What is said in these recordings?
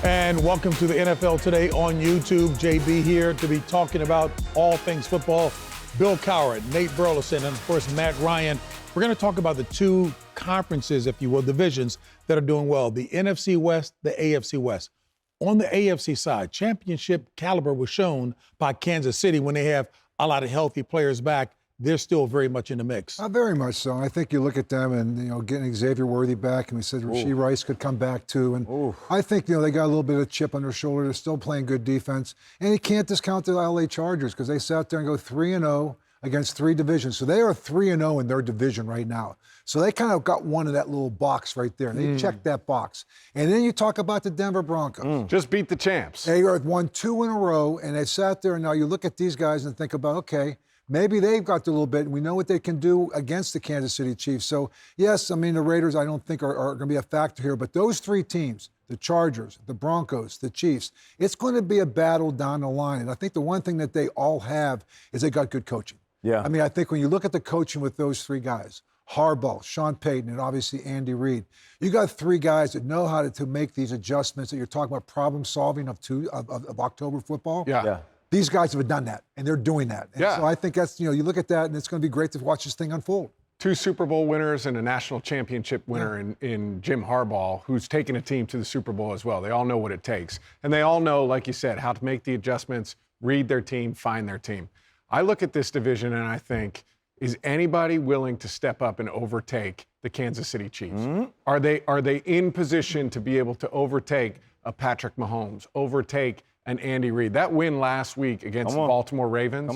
And welcome to the NFL Today on YouTube. JB here to be talking about all things football. Bill Cowher, Nate Burleson, and of course, Matt Ryan. We're going to talk about the two conferences, if you will, divisions that are doing well, the NFC West, the AFC West. On the AFC side, championship caliber was shown by Kansas City when they have a lot of healthy players back. They're still very much in the mix. Very much so. I think you look at them and, getting Xavier Worthy back, and we said Rashee Rice could come back too. And I think, they got a little bit of chip on their shoulder. They're still playing good defense. And you can't discount the LA Chargers because they sat there and go 3-0 against three divisions. So they are 3-0 in their division right now. So they kind of got one of that little box right there. They checked that box. And then you talk about the Denver Broncos. Just beat the champs. They won 2 in a row, and they sat there, and now you look at these guys and think about, okay, maybe they've got a little bit, and we know what they can do against the Kansas City Chiefs. So, yes, the Raiders I don't think are going to be a factor here. But those three teams, the Chargers, the Broncos, the Chiefs, it's going to be a battle down the line. And I think the one thing that they all have is they got good coaching. Yeah. I think when you look at the coaching with those three guys, Harbaugh, Sean Payton, and obviously Andy Reid, you got three guys that know how to make these adjustments that you're talking about, problem solving of October football. Yeah. These guys have done that, and they're doing that. And Yeah. so I think that's, you look at that, and it's going to be great to watch this thing unfold. 2 Super Bowl winners and a national championship winner in Jim Harbaugh, who's taken a team to the Super Bowl as well. They all know what it takes. And they all know, like you said, how to make the adjustments, read their team, find their team. I look at this division and I think, is anybody willing to step up and overtake the Kansas City Chiefs? Are they in position to be able to overtake a Patrick Mahomes, overtake an Andy Reid? That win last week against the Baltimore Ravens.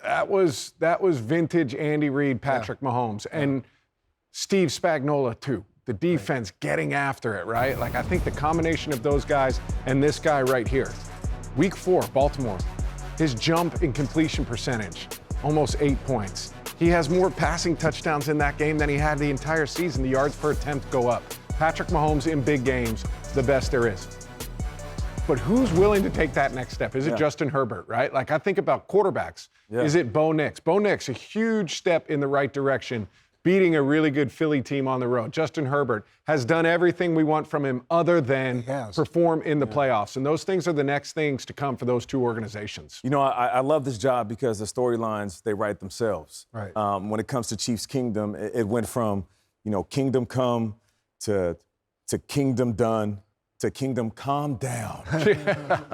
That was vintage Andy Reid, Patrick Mahomes, and Steve Spagnuolo too. The defense getting after it, right? I think the combination of those guys and this guy right here. Week 4, Baltimore, his jump in completion percentage, almost 8 points. He has more passing touchdowns in that game than he had the entire season. The yards per attempt go up. Patrick Mahomes in big games, the best there is. But who's willing to take that next step? Is it Justin Herbert, right? I think about quarterbacks. Is it Bo Nix? Bo Nix, a huge step in the right direction, beating a really good Philly team on the road. Justin Herbert has done everything we want from him other than perform in the playoffs. And those things are the next things to come for those two organizations. I love this job because the storylines, they write themselves. Right. When it comes to Chiefs Kingdom, it went from, kingdom come to kingdom done to kingdom calm down.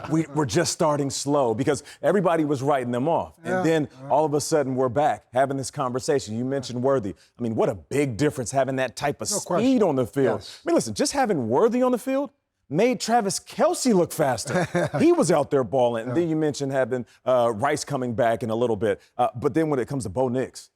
We're just starting slow because everybody was writing them off. And then all of a sudden we're back having this conversation. You mentioned Worthy. What a big difference having that type of speed on the field. Yes. Listen, just having Worthy on the field made Travis Kelce look faster. He was out there balling. And then you mentioned having Rice coming back in a little bit. But then when it comes to Bo Nix,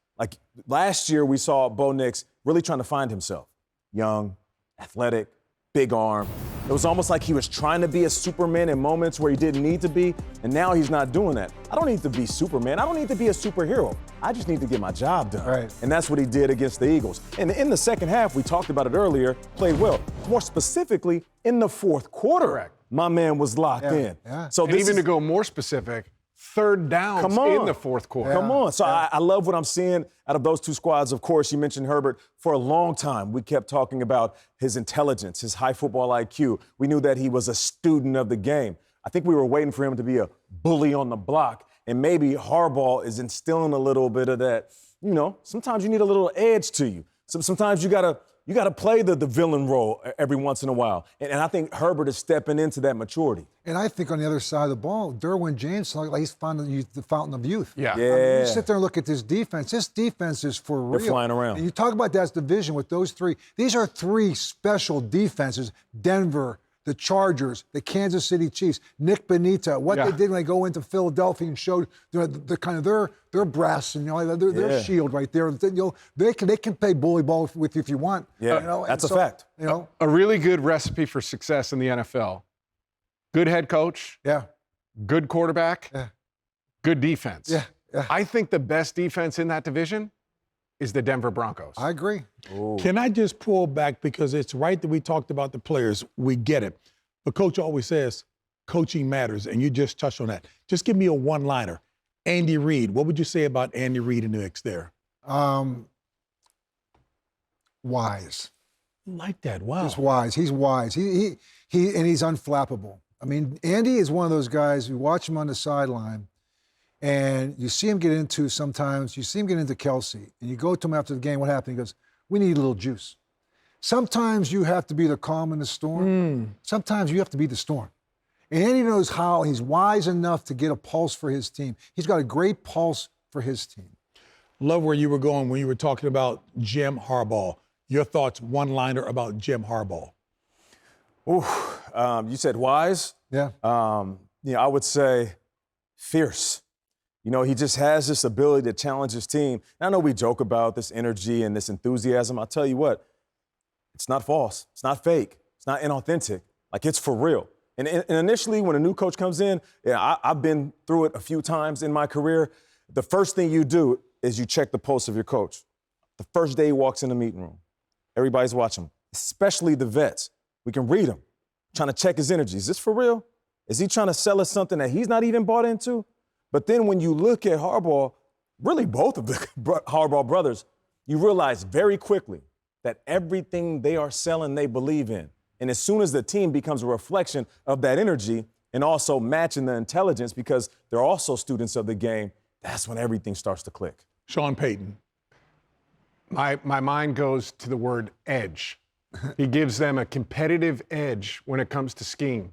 last year we saw Bo Nix really trying to find himself. Young, athletic, big arm. It was almost like he was trying to be a Superman in moments where he didn't need to be, and now he's not doing that. I don't need to be Superman. I don't need to be a superhero. I just need to get my job done. Right. And that's what he did against the Eagles. And in the second half, we talked about it earlier, played well. More specifically, in the fourth quarter, my man was locked in. Yeah. So And this even is, to go more specific, third downs in the fourth quarter. Come on. So I love what I'm seeing out of those two squads. Of course, you mentioned Herbert. For a long time, we kept talking about his intelligence, his high football IQ. We knew that he was a student of the game. I think we were waiting for him to be a bully on the block. And maybe Harbaugh is instilling a little bit of that, sometimes you need a little edge to you. Sometimes you gotta play the villain role every once in a while. And I think Herbert is stepping into that maturity. And I think on the other side of the ball, Derwin James, he's found the fountain of youth. Yeah. You sit there and look at this defense. This defense is for real. They're flying around. And you talk about that division with those three. These are three special defenses. Denver, the Chargers, the Kansas City Chiefs, Nick Bonita, what they did when they go into Philadelphia and showed the kind of their brass and their shield right there. They can play bully ball with you if you want. Yeah, that's a fact. A really good recipe for success in the NFL. Good head coach. Yeah. Good quarterback. Yeah. Good defense. Yeah. I think the best defense in that division is the Denver Broncos. I agree. Ooh. Can I just pull back because it's right that we talked about the players. We get it. But Coach always says coaching matters, and you just touched on that. Just give me a one-liner. Andy Reid, what would you say about Andy Reid in the mix there? Wise. Like that. Wow. Just wise. He's wise. And he's unflappable. I mean, Andy is one of those guys, you watch him on the sideline, and you see him get into sometimes, you see him get into Kelsey, and you go to him after the game, what happened? He goes, we need a little juice. Sometimes you have to be the calm in the storm. Sometimes you have to be the storm. And Andy knows how. He's wise enough to get a pulse for his team. He's got a great pulse for his team. Love where you were going when you were talking about Jim Harbaugh. Your thoughts, one-liner about Jim Harbaugh. You said wise. Yeah. I would say fierce. He just has this ability to challenge his team. And I know we joke about this energy and this enthusiasm. I'll tell you what, it's not false. It's not fake. It's not inauthentic. Like, it's for real. And initially, when a new coach comes in, I've been through it a few times in my career. The first thing you do is you check the pulse of your coach. The first day he walks in the meeting room, everybody's watching him, especially the vets. We can read him, trying to check his energy. Is this for real? Is he trying to sell us something that he's not even bought into? But then when you look at Harbaugh, really both of the Harbaugh brothers, you realize very quickly that everything they are selling, they believe in. And as soon as the team becomes a reflection of that energy and also matching the intelligence because they're also students of the game, that's when everything starts to click. Sean Payton. My mind goes to the word edge. He gives them a competitive edge when it comes to scheme.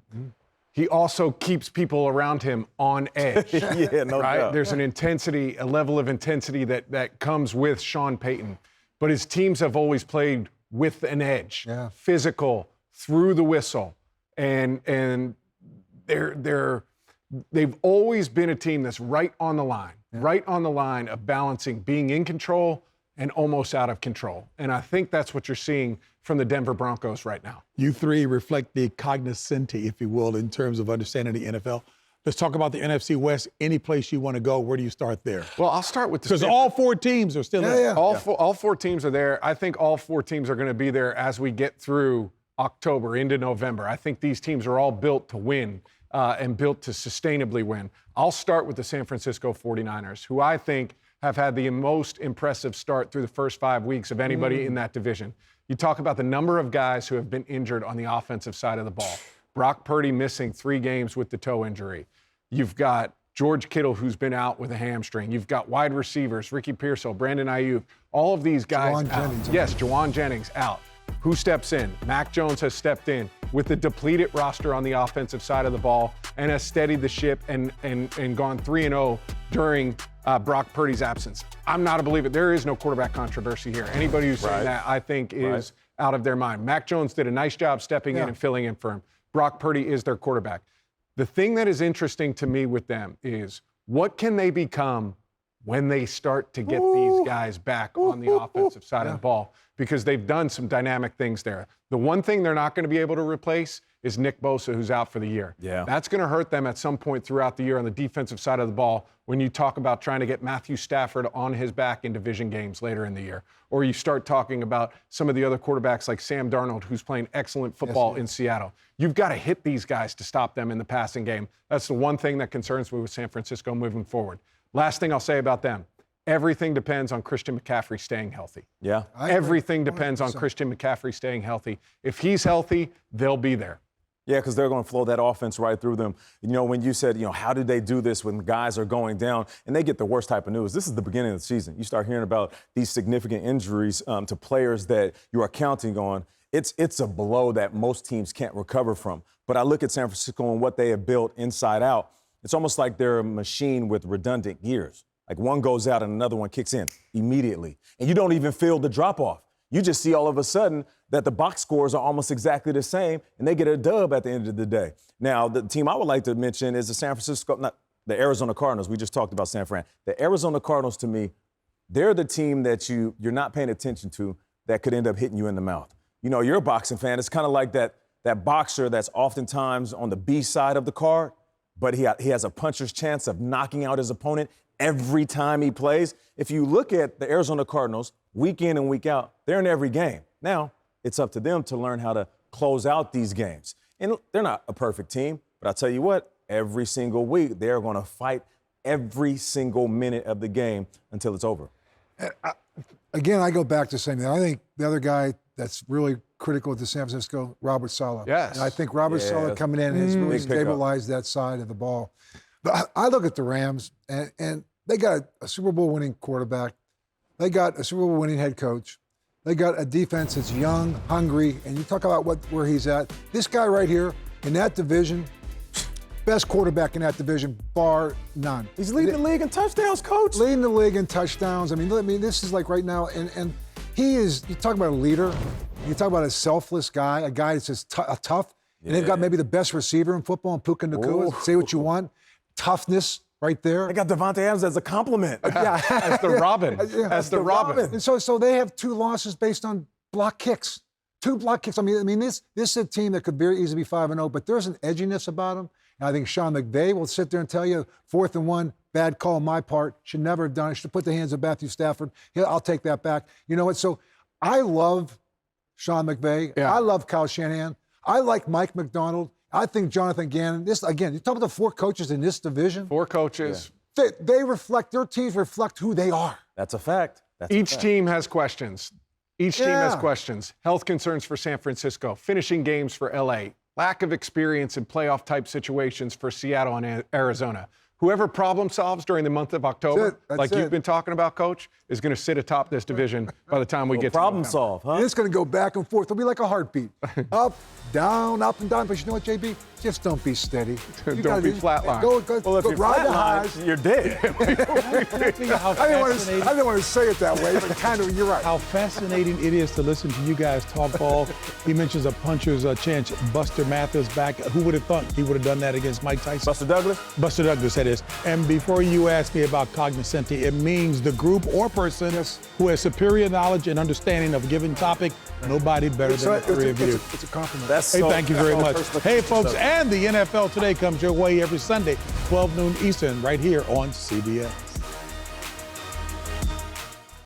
He also keeps people around him on edge. Yeah, no right? doubt. There's an intensity, a level of intensity that comes with Sean Payton. But his teams have always played with an edge. Yeah. Physical, through the whistle. And they've always been a team that's right on the line of balancing being in control and almost out of control. And I think that's what you're seeing from the Denver Broncos right now. You three reflect the cognoscenti, if you will, in terms of understanding the NFL. Let's talk about the NFC West. Any place you want to go, where do you start there? Well, I'll start with Because all four teams are still there. All four teams are there. I think all four teams are going to be there as we get through October into November. I think these teams are all built to win and built to sustainably win. I'll start with the San Francisco 49ers, who I think have had the most impressive start through the first 5 weeks of anybody in that division. You talk about the number of guys who have been injured on the offensive side of the ball. Brock Purdy missing 3 games with the toe injury. You've got George Kittle, who's been out with a hamstring. You've got wide receivers, Ricky Pearsall, Brandon Ayuk, all of these guys Jawan out. Jennings. Yes, Jawan Jennings out. Who steps in? Mac Jones has stepped in with the depleted roster on the offensive side of the ball and has steadied the ship and gone 3-0 during Brock Purdy's absence. I'm not a believer. There is no quarterback controversy here. Anybody who's saying that, I think, is out of their mind. Mac Jones did a nice job stepping in and filling in for him. Brock Purdy is their quarterback. The thing that is interesting to me with them is what can they become when they start to get these guys back on the offensive side of the ball, because they've done some dynamic things there. The one thing they're not going to be able to replace is Nick Bosa, who's out for the year. Yeah. That's going to hurt them at some point throughout the year on the defensive side of the ball when you talk about trying to get Matthew Stafford on his back in division games later in the year. Or you start talking about some of the other quarterbacks like Sam Darnold, who's playing excellent football in Seattle. You've got to hit these guys to stop them in the passing game. That's the one thing that concerns me with San Francisco moving forward. Last thing I'll say about them, everything depends on Christian McCaffrey staying healthy. Yeah. Everything depends on Christian McCaffrey staying healthy. If he's healthy, they'll be there. Yeah, because they're going to flow that offense right through them. When you said, how did they do this when guys are going down? And they get the worst type of news. This is the beginning of the season. You start hearing about these significant injuries to players that you are counting on. It's a blow that most teams can't recover from. But I look at San Francisco and what they have built inside out. It's almost like they're a machine with redundant gears. Like one goes out and another one kicks in immediately. And you don't even feel the drop-off. You just see all of a sudden that the box scores are almost exactly the same, and they get a dub at the end of the day. Now, the team I would like to mention is the Arizona Cardinals. We just talked about San Fran. The Arizona Cardinals, to me, they're the team that you're not paying attention to that could end up hitting you in the mouth. You're a boxing fan. It's kind of like that boxer that's oftentimes on the B side of the card, but he has a puncher's chance of knocking out his opponent every time he plays. If you look at the Arizona Cardinals, week in and week out, they're in every game. Now, it's up to them to learn how to close out these games. And they're not a perfect team, but I'll tell you what, every single week, they're going to fight every single minute of the game until it's over. Again, I go back to saying that I think the other guy that's really critical to San Francisco, Robert Saleh. Yes. And I think Robert Saleh coming in has really stabilized that side of the ball. But I look at the Rams, and they got a Super Bowl winning quarterback. They got a Super Bowl winning head coach. They got a defense that's young, hungry, and you talk about where he's at. This guy right here in that division, best quarterback in that division, bar none. He's leading the league in touchdowns, Coach. Leading the league in touchdowns. I mean, this is like right now, and he is. You talk about a leader. You talk about a selfless guy, a guy that's just tough. And they've got maybe the best receiver in football, in Puka Nacua. Say what you want, toughness right there. They got Devontae Adams as a compliment. Yeah, As the Robin. As the Robin. And so they have 2 losses based on block kicks. 2 block kicks. I mean, this is a team that could very easily be 5-0, but there's an edginess about them. And I think Sean McVay will sit there and tell you, 4th and 1, bad call on my part. Should never have done it. Should have put the hands of Matthew Stafford. Yeah, I'll take that back. You know what? So I love Sean McVay. Yeah. I love Kyle Shanahan. I like Mike McDonald. I think Jonathan Gannon. This again, you talk about the 4 coaches in this division. 4 coaches. Yeah. Their teams reflect who they are. That's a fact. Each team has questions. Each team has questions. Health concerns for San Francisco, finishing games for LA, lack of experience in playoff-type situations for Seattle and Arizona. Whoever problem solves during the month of October, you've been talking about, Coach, is going to sit atop this division by the time we get to problem November. solve, huh? And it's going to go back and forth. It'll be like a heartbeat. Up, down, up and down. But you know what, JB? Just don't be steady. Don't be flatlined. Go If you're ride the highs. you're dead. I didn't want to say it that way, but kind of, you're right. How fascinating it is to listen to you guys talk ball. He mentions a puncher's chance. Buster Mathis back. Who would have thought he would have done that against Mike Tyson? Buster Douglas? Buster Douglas, that is. And before you ask me about cognoscenti, it means the group or person who has superior knowledge and understanding of a given topic. Nobody better than the 3 of you. It's a compliment. Thank you very much. Hey, folks, and the NFL Today comes your way every Sunday, 12 noon Eastern, right here on CBS.